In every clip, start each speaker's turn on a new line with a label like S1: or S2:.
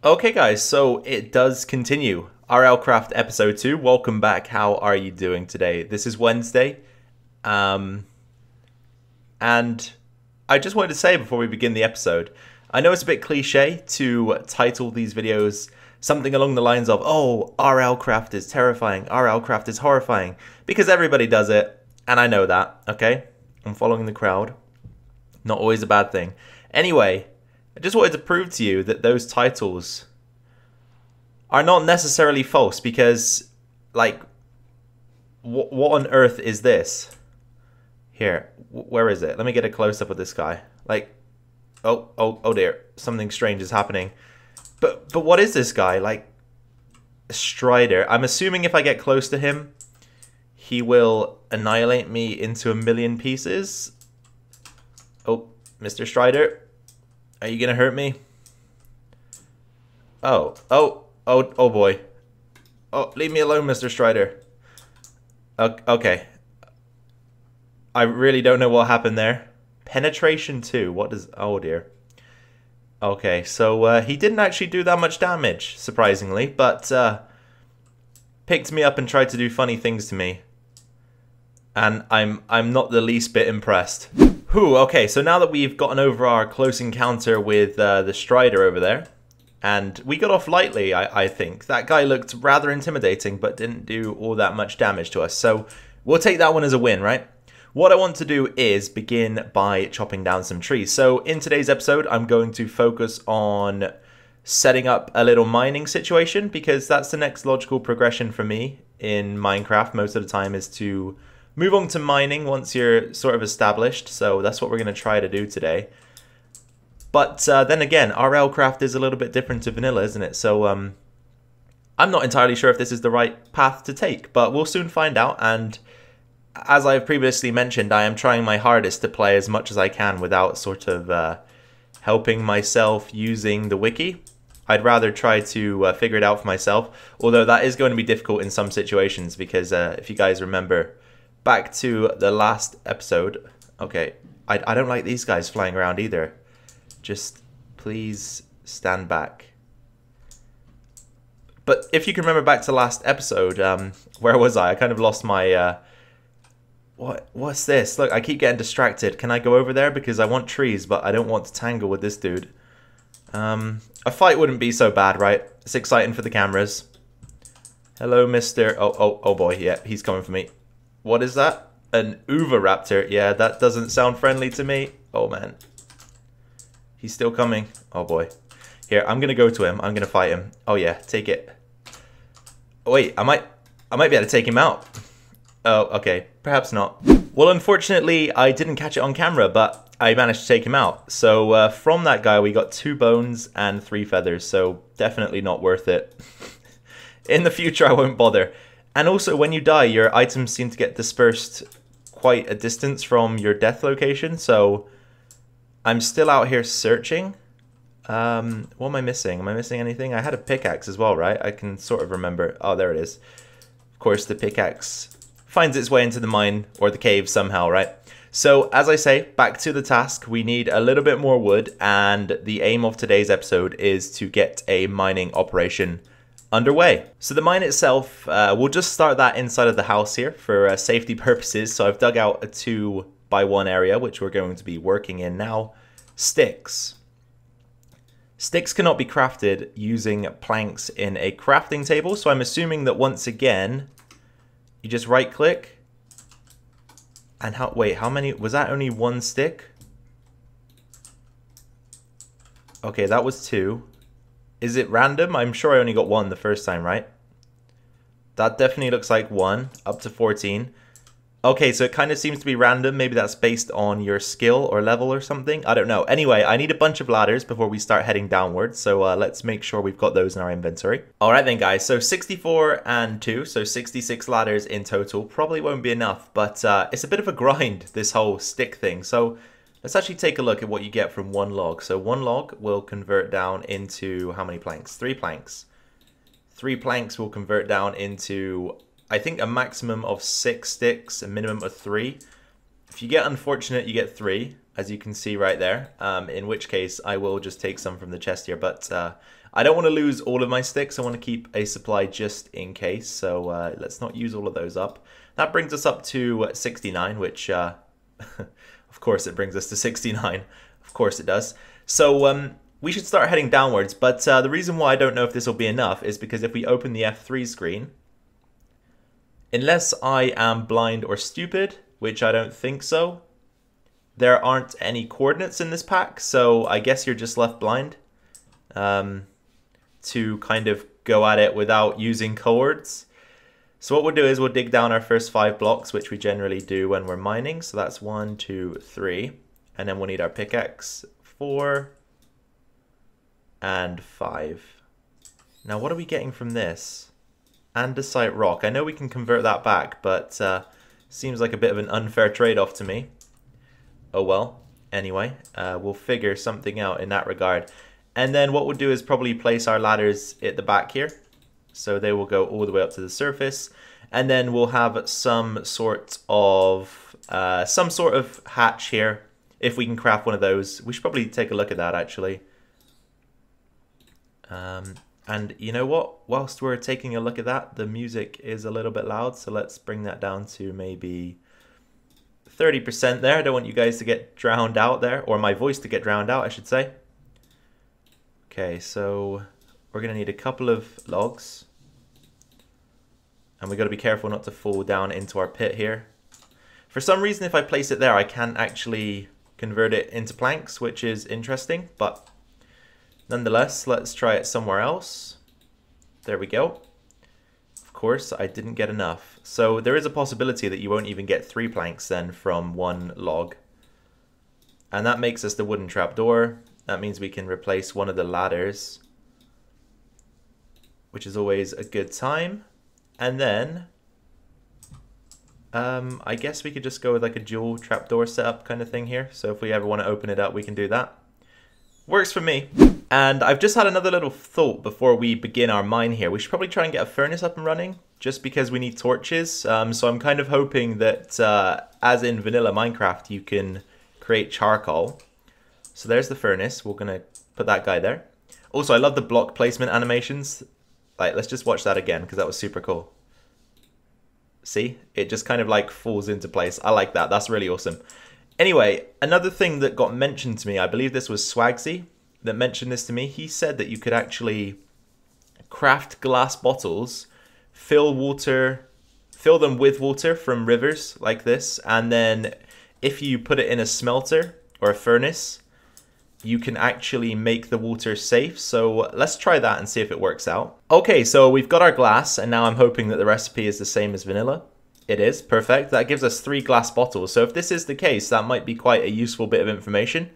S1: Okay guys, so it does continue. RLCraft episode 2, welcome back. How are you doing today? This is Wednesday. And I just wanted to say before we begin the episode, I know it's a bit cliche to title these videos something along the lines of, oh, RLCraft is terrifying, RLCraft is horrifying, because everybody does it, and I know that, okay? I'm following the crowd. Not always a bad thing. Anyway, I just wanted to prove to you that those titles are not necessarily false because, like, what on earth is this? Here, where is it? Let me get a close-up of this guy. Like, oh dear, something strange is happening. But what is this guy? Like, Strider. I'm assuming if I get close to him, he will annihilate me into a million pieces. Oh, Mr. Strider. Are you gonna hurt me? Oh boy. Oh, leave me alone, Mr. Strider. Okay. I really don't know what happened there. Penetration 2. What does... Oh dear. Okay, so he didn't actually do that much damage, surprisingly, but picked me up and tried to do funny things to me. And I'm not the least bit impressed. Whew, okay, so now that we've gotten over our close encounter with the Strider over there, and we got off lightly, I think. That guy looked rather intimidating, but didn't do all that much damage to us, so we'll take that one as a win, right? What I want to do is begin by chopping down some trees. So in today's episode, I'm going to focus on setting up a little mining situation, because that's the next logical progression for me in Minecraft most of the time, is to move on to mining once you're sort of established, so that's what we're going to try to do today. But then again, RLCraft is a little bit different to vanilla, isn't it? So I'm not entirely sure if this is the right path to take, but we'll soon find out. And as I've previously mentioned, I am trying my hardest to play as much as I can without sort of helping myself using the wiki. I'd rather try to figure it out for myself, although that is going to be difficult in some situations, because if you guys remember back to the last episode, okay, I don't like these guys flying around either. Just please stand back. But if you can remember back to last episode, where was I? I kind of lost my... What's this? Look, I keep getting distracted. Can I go over there? Because I want trees, but I don't want to tangle with this dude. A fight wouldn't be so bad, right? It's exciting for the cameras. Hello, Mr. Oh boy, yeah, he's coming for me. What is that? An Uvaraptor. Yeah, that doesn't sound friendly to me. Oh, man. He's still coming. Oh, boy. Here, I'm going to go to him. I'm going to fight him. Oh, yeah, take it. Oh, wait, I might be able to take him out. Oh, okay. Perhaps not. Well, unfortunately, I didn't catch it on camera, but I managed to take him out. So from that guy, we got 2 bones and 3 feathers, so definitely not worth it. In the future, I won't bother. And also, when you die, your items seem to get dispersed quite a distance from your death location, so I'm still out here searching. What am I missing? Am I missing anything? I had a pickaxe as well, right? I can sort of remember. Oh, there it is. Of course, the pickaxe finds its way into the mine or the cave somehow, right? So, as I say, back to the task. We need a little bit more wood, and the aim of today's episode is to get a mining operation underway. So the mine itself, we'll just start that inside of the house here for safety purposes. So I've dug out a 2x1 area, which we're going to be working in now. Sticks. Sticks cannot be crafted using planks in a crafting table, so I'm assuming that once again, you just right click. And wait, how many, was that only 1 stick? Okay, that was 2. Is it random? I'm sure I only got 1 the first time, right? That definitely looks like 1, up to 14. Okay, so it kind of seems to be random. Maybe that's based on your skill or level or something. I don't know. Anyway, I need a bunch of ladders before we start heading downwards. So let's make sure we've got those in our inventory. All right then, guys. So 64 and 2, so 66 ladders in total. Probably won't be enough, but it's a bit of a grind, this whole stick thing. So let's actually take a look at what you get from 1 log. So 1 log will convert down into how many planks? 3 planks. 3 planks will convert down into, I think, a maximum of 6 sticks, a minimum of 3. If you get unfortunate, you get 3, as you can see right there. In which case, I will just take some from the chest here. But I don't want to lose all of my sticks. I want to keep a supply just in case. So let's not use all of those up. That brings us up to 69, which of course it brings us to 69. Of course it does. So we should start heading downwards. But the reason why I don't know if this will be enough is because if we open the F3 screen, unless I am blind or stupid, which I don't think so, there aren't any coordinates in this pack. So I guess you're just left blind. To kind of go at it without using coords. So what we'll do is we'll dig down our first 5 blocks, which we generally do when we're mining. So that's 1, 2, 3. And then we'll need our pickaxe, 4 and 5. Now what are we getting from this? Andesite rock. I know we can convert that back, but seems like a bit of an unfair trade-off to me. Oh well. Anyway, we'll figure something out in that regard. And then what we'll do is probably place our ladders at the back here. So they will go all the way up to the surface. And then we'll have some sort of hatch here. If we can craft one of those. We should probably take a look at that actually. And you know what? Whilst we're taking a look at that, the music is a little bit loud. So let's bring that down to maybe 30% there. I don't want you guys to get drowned out there. Or my voice to get drowned out, I should say. Okay, so we're going to need a couple of logs. And we've got to be careful not to fall down into our pit here. For some reason, if I place it there, I can't actually convert it into planks, which is interesting. But nonetheless, let's try it somewhere else. There we go. Of course, I didn't get enough. So there is a possibility that you won't even get 3 planks then from 1 log. And that makes us the wooden trapdoor. That means we can replace one of the ladders, which is always a good time. And then, I guess we could just go with like a dual trapdoor setup kind of thing here. So if we ever want to open it up, we can do that. Works for me. And I've just had another little thought before we begin our mine here. We should probably try and get a furnace up and running, just because we need torches. So I'm kind of hoping that, as in vanilla Minecraft, you can create charcoal. So there's the furnace. We're going to put that guy there. Also, I love the block placement animations. Like, let's just watch that again because that was super cool. See? It just kind of like falls into place. I like that. That's really awesome. Anyway, another thing that got mentioned to me, I believe this was Swagsy that mentioned this to me. He said that you could actually craft glass bottles, fill them with water from rivers like this, and then if you put it in a smelter or a furnace, you can actually make the water safe. So let's try that and see if it works out. Okay, so we've got our glass, and now I'm hoping that the recipe is the same as vanilla. It is, perfect. That gives us 3 glass bottles. So if this is the case, that might be quite a useful bit of information.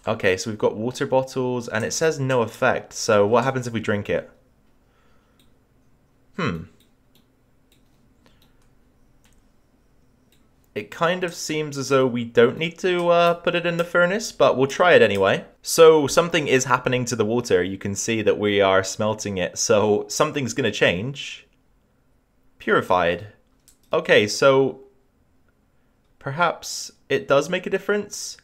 S1: Okay, so we've got water bottles, and it says no effect. So what happens if we drink it? It kind of seems as though we don't need to put it in the furnace, but we'll try it anyway. So something is happening to the water. You can see that we are smelting it. So something's going to change. Purified. Okay, so perhaps it does make a difference.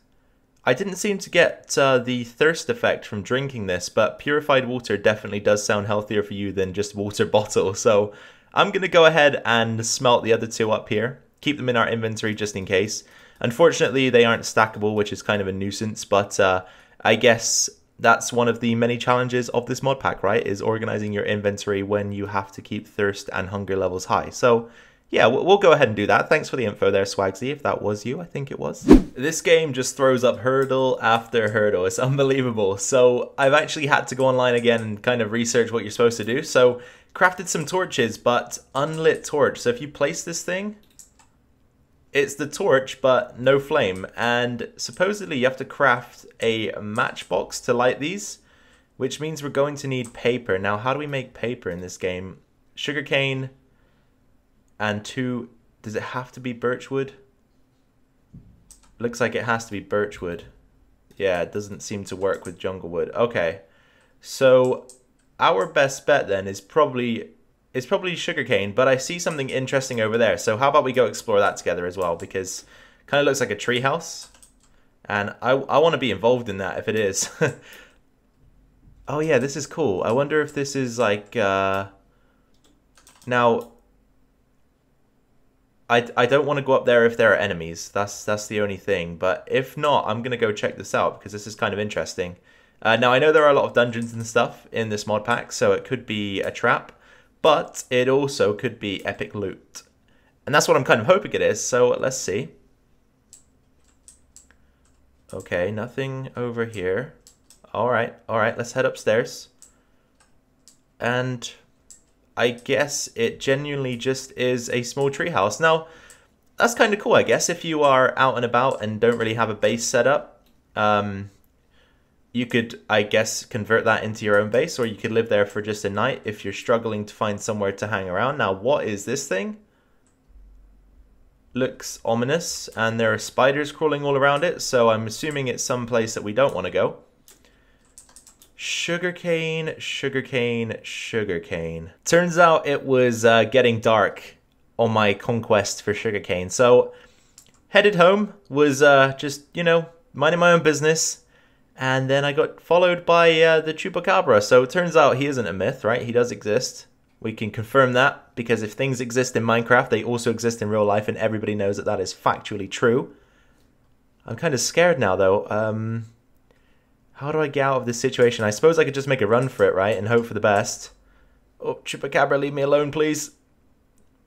S1: I didn't seem to get the thirst effect from drinking this, but purified water definitely does sound healthier for you than just water bottle. So I'm going to go ahead and smelt the other 2 up here. Keep them in our inventory just in case. Unfortunately, they aren't stackable, which is kind of a nuisance, but I guess that's one of the many challenges of this mod pack, right? Is organizing your inventory when you have to keep thirst and hunger levels high. So yeah, we'll go ahead and do that. Thanks for the info there, Swagsy, if that was you. I think it was. This game just throws up hurdle after hurdle. It's unbelievable. So I've actually had to go online again and kind of research what you're supposed to do. So crafted some torches, but unlit torch. So if you place this thing, it's the torch, but no flame. And supposedly you have to craft a matchbox to light these, which means we're going to need paper. Now, how do we make paper in this game? Sugarcane and 2... Does it have to be birchwood? Looks like it has to be birchwood. Yeah, it doesn't seem to work with junglewood. Okay, so our best bet then is probably sugarcane, but I see something interesting over there. So how about we go explore that together as well, because it kind of looks like a treehouse, and I want to be involved in that if it is. Oh yeah, this is cool. I wonder if this is like now I don't want to go up there if there are enemies. That's the only thing. But if not, I'm gonna go check this out because this is kind of interesting. Now I know there are a lot of dungeons and stuff in this mod pack, so it could be a trap, but it also could be epic loot. And that's what I'm kind of hoping it is, so let's see. Okay, nothing over here. Alright, let's head upstairs. And I guess it genuinely just is a small treehouse. Now, that's kind of cool, I guess, if you are out and about and don't really have a base set up. You could, I guess, convert that into your own base, or you could live there for just a night if you're struggling to find somewhere to hang around. Now, what is this thing? Looks ominous, and there are spiders crawling all around it, so I'm assuming it's some place that we don't want to go. Sugarcane, sugarcane, sugarcane. Turns out it was getting dark on my conquest for sugarcane, so headed home, was just, you know, minding my own business, and then I got followed by the Chupacabra. So it turns out he isn't a myth, right? He does exist. We can confirm that, because if things exist in Minecraft, they also exist in real life, and everybody knows that that is factually true. I'm kind of scared now, though. How do I get out of this situation? I suppose I could just make a run for it, right, and hope for the best. Oh, Chupacabra, leave me alone, please.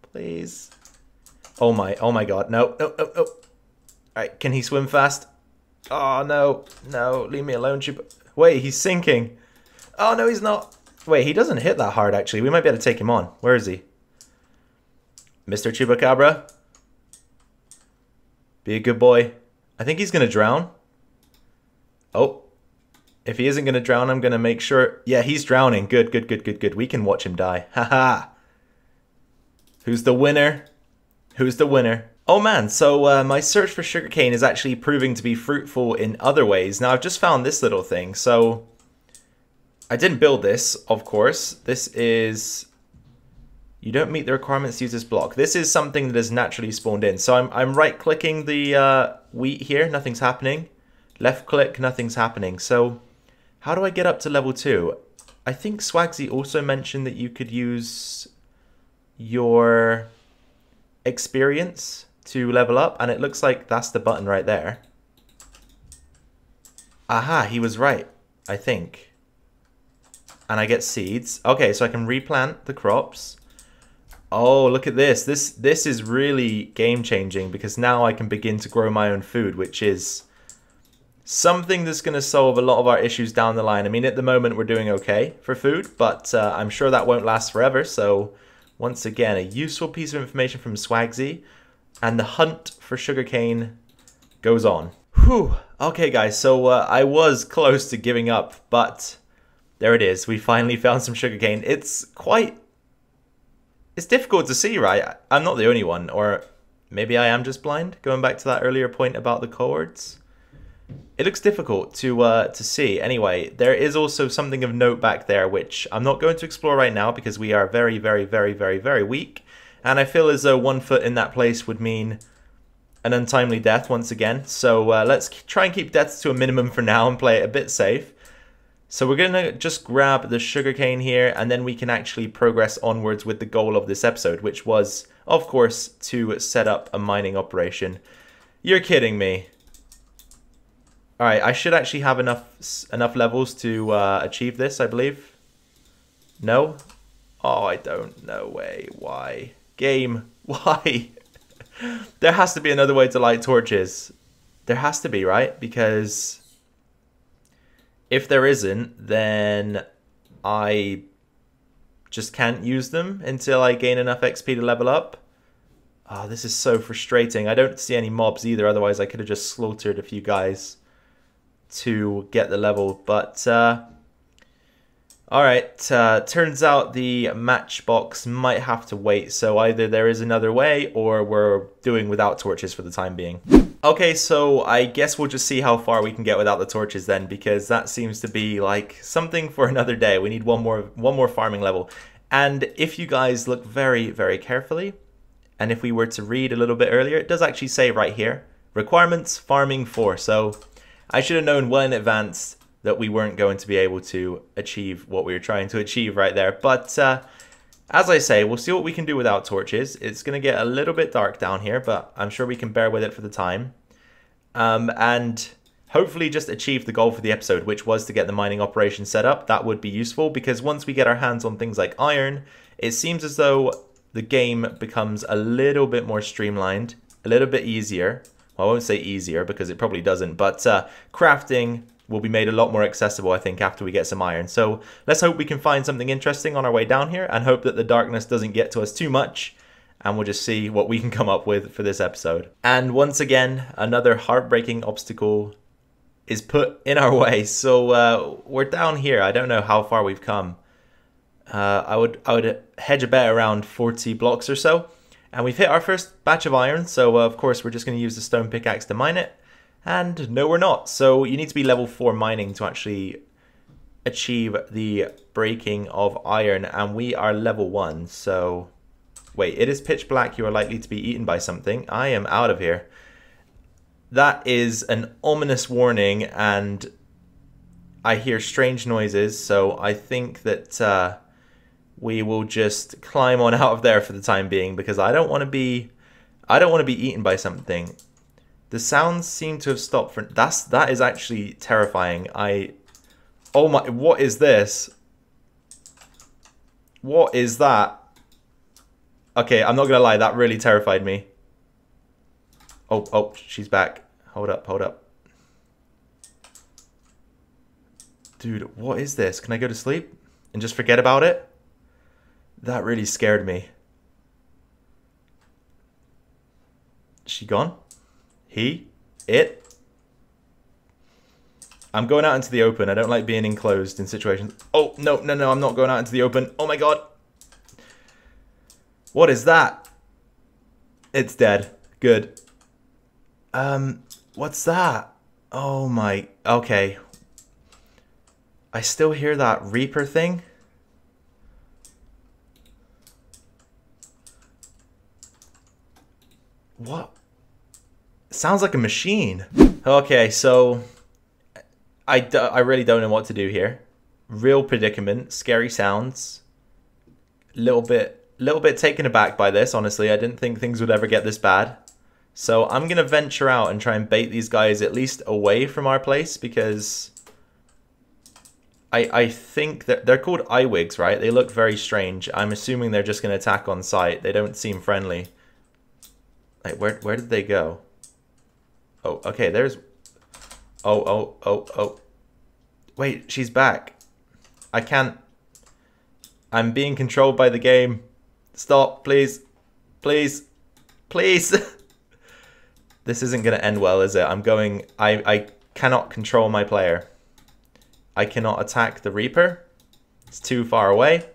S1: Please. Oh my god. No. Alright, can he swim fast? Oh, no, leave me alone, Wait, he's sinking. Oh, no, he's not. Wait, he doesn't hit that hard, actually. We might be able to take him on. Where is he? Mr. Chupacabra? Be a good boy. I think he's going to drown. Oh. If he isn't going to drown, I'm going to make sure... Yeah, he's drowning. Good. We can watch him die. Haha. Who's the winner? Who's the winner? Oh man, so my search for sugarcane is actually proving to be fruitful in other ways. Now, I've just found this little thing, so... I didn't build this, of course. This is... You don't meet the requirements to use this block. This is something that is naturally spawned in. So I'm right-clicking the wheat here. Nothing's happening. Left-click, nothing's happening. So how do I get up to level 2? I think Swagsy also mentioned that you could use your experience to level up. And it looks like that's the button right there. Aha, he was right, I think. And I get seeds. Okay, so I can replant the crops. Oh, look at this. This is really game-changing, because now I can begin to grow my own food, which is something that's going to solve a lot of our issues down the line. I mean, at the moment, we're doing okay for food, but I'm sure that won't last forever. So, once again, a useful piece of information from Swagsy. And the hunt for sugarcane goes on. Whew. Okay, guys, so I was close to giving up, but... There it is. We finally found some sugarcane. It's difficult to see, right? I'm not the only one, or maybe I am just blind. Going back to that earlier point about the chords, it looks difficult to see. Anyway, there is also something of note back there, which I'm not going to explore right now because we are very, very, very, very, very weak, and I feel as though 1 foot in that place would mean an untimely death once again. So let's try and keep deaths to a minimum for now and play it a bit safe. So we're going to just grab the sugarcane here, and then we can actually progress onwards with the goal of this episode, which was, of course, to set up a mining operation. You're kidding me. Alright, I should actually have enough levels to achieve this, I believe. No? Oh, I don't. No way. Why? Game. Why? There has to be another way to light torches. There has to be, right? Because... if there isn't, then I just can't use them until I gain enough XP to level up. Oh, this is so frustrating. I don't see any mobs either, otherwise I could have just slaughtered a few guys to get the level. But, alright, turns out the matchbox might have to wait, so either there is another way, or we're doing without torches for the time being. Okay, so I guess we'll just see how far we can get without the torches then, because that seems to be like something for another day. We need one more farming level. And if you guys look very, very carefully, and if we were to read a little bit earlier, it does actually say right here, requirements farming 4. So I should have known well in advance that we weren't going to be able to achieve what we were trying to achieve right there. But as I say, we'll see what we can do without torches. It's going to get a little bit dark down here, but I'm sure we can bear with it for the time. And hopefully just achieve the goal for the episode, which was to get the mining operation set up. That would be useful, because once we get our hands on things like iron, it seems as though the game becomes a little bit more streamlined, a little bit easier. Well, I won't say easier because it probably doesn't, but crafting will be made a lot more accessible, I think, after we get some iron. So let's hope we can find something interesting on our way down here, and hope that the darkness doesn't get to us too much, and we'll just see what we can come up with for this episode. And once again, another heartbreaking obstacle is put in our way. So we're down here. I don't know how far we've come. I would hedge a bet around 40 blocks or so. And we've hit our first batch of iron, so of course we're just going to use the stone pickaxe to mine it. And no, we're not. So you need to be level 4 mining to actually achieve the breaking of iron, and we are level 1. So wait, it is pitch black. You are likely to be eaten by something. I am out of here. That is an ominous warning, and I hear strange noises, so I think that we will just climb on out of there for the time being, because I don't want to be eaten by something. The sounds seem to have stopped for that is actually terrifying. Oh my, what is this? What is that? Okay, I'm not gonna lie, that really terrified me. Oh, she's back. Hold up. Dude, what is this? Can I go to sleep and just forget about it? That really scared me. Is she gone? It? I'm going out into the open. I don't like being enclosed in situations. Oh, no, I'm not going out into the open. Oh my god. What is that? It's dead. Good. What's that? Oh my, okay. I still hear that Reaper thing. What? Sounds like a machine. Okay, so I really don't know what to do here. Real predicament, scary sounds. Little bit taken aback by this, honestly. I didn't think things would ever get this bad. So I'm going to venture out and try and bait these guys at least away from our place, because I think that they're called eyewigs, right? They look very strange. I'm assuming they're just going to attack on sight. They don't seem friendly. Like, where did they go? Oh, okay, there's... Oh. Wait, she's back. I can't... I'm being controlled by the game. Stop, please. Please. This isn't going to end well, is it? I cannot control my player. I cannot attack the Reaper. It's too far away.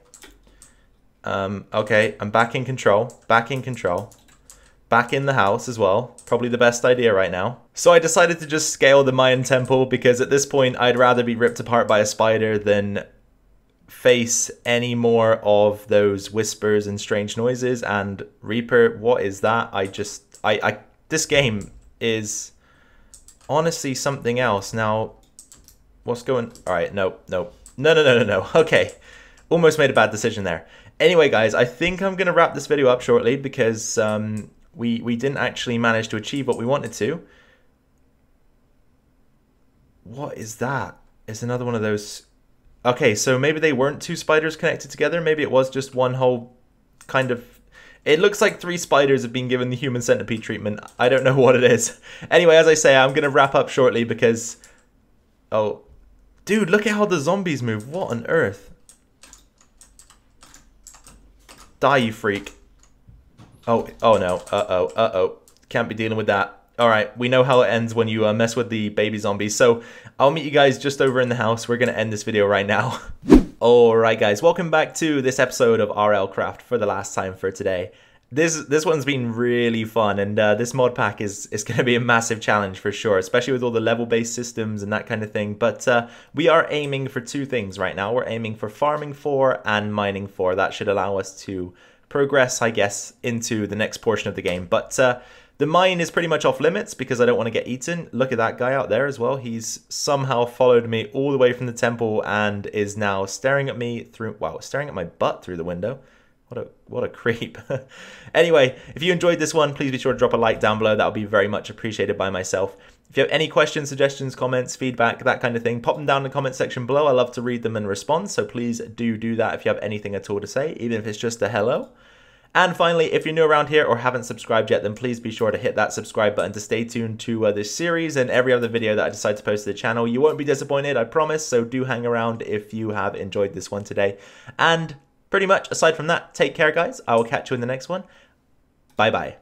S1: Okay, I'm back in control. Back in the house as well. Probably the best idea right now. So I decided to just scale the Mayan temple, because at this point I'd rather be ripped apart by a spider than face any more of those whispers and strange noises. And Reaper, what is that? This game is honestly something else. Now, what's going... Alright, no. Okay, almost made a bad decision there. Anyway, guys, I think I'm going to wrap this video up shortly, because we didn't actually manage to achieve what we wanted to. What is that? It's another one of those... Okay, so maybe they weren't 2 spiders connected together. Maybe it was just one whole kind of... It looks like 3 spiders have been given the human centipede treatment. I don't know what it is. Anyway, as I say, I'm going to wrap up shortly because... Oh. Dude, look at how the zombies move. What on earth? Die, you freak. Oh no. Uh-oh. Can't be dealing with that. Alright, we know how it ends when you mess with the baby zombies. So, I'll meet you guys just over in the house. We're going to end this video right now. Alright guys, welcome back to this episode of RLCraft for the last time for today. This one's been really fun, and this mod pack is going to be a massive challenge for sure, especially with all the level-based systems and that kind of thing. But we are aiming for 2 things right now. We're aiming for farming 4 and mining 4. That should allow us to progress, I guess, into the next portion of the game. But The mine is pretty much off limits because I don't want to get eaten. Look at that guy out there as well. He's somehow followed me all the way from the temple and is now staring at me through, wow, staring at my butt through the window. What a creep. Anyway, if you enjoyed this one, please be sure to drop a like down below. That would be very much appreciated by myself. If you have any questions, suggestions, comments, feedback, that kind of thing, pop them down in the comment section below. I love to read them and respond, so please do that if you have anything at all to say, even if it's just a hello. And finally, if you're new around here or haven't subscribed yet, then please be sure to hit that subscribe button to stay tuned to this series and every other video that I decide to post to the channel. You won't be disappointed, I promise, so do hang around if you have enjoyed this one today. And pretty much, aside from that, take care, guys. I will catch you in the next one. Bye-bye.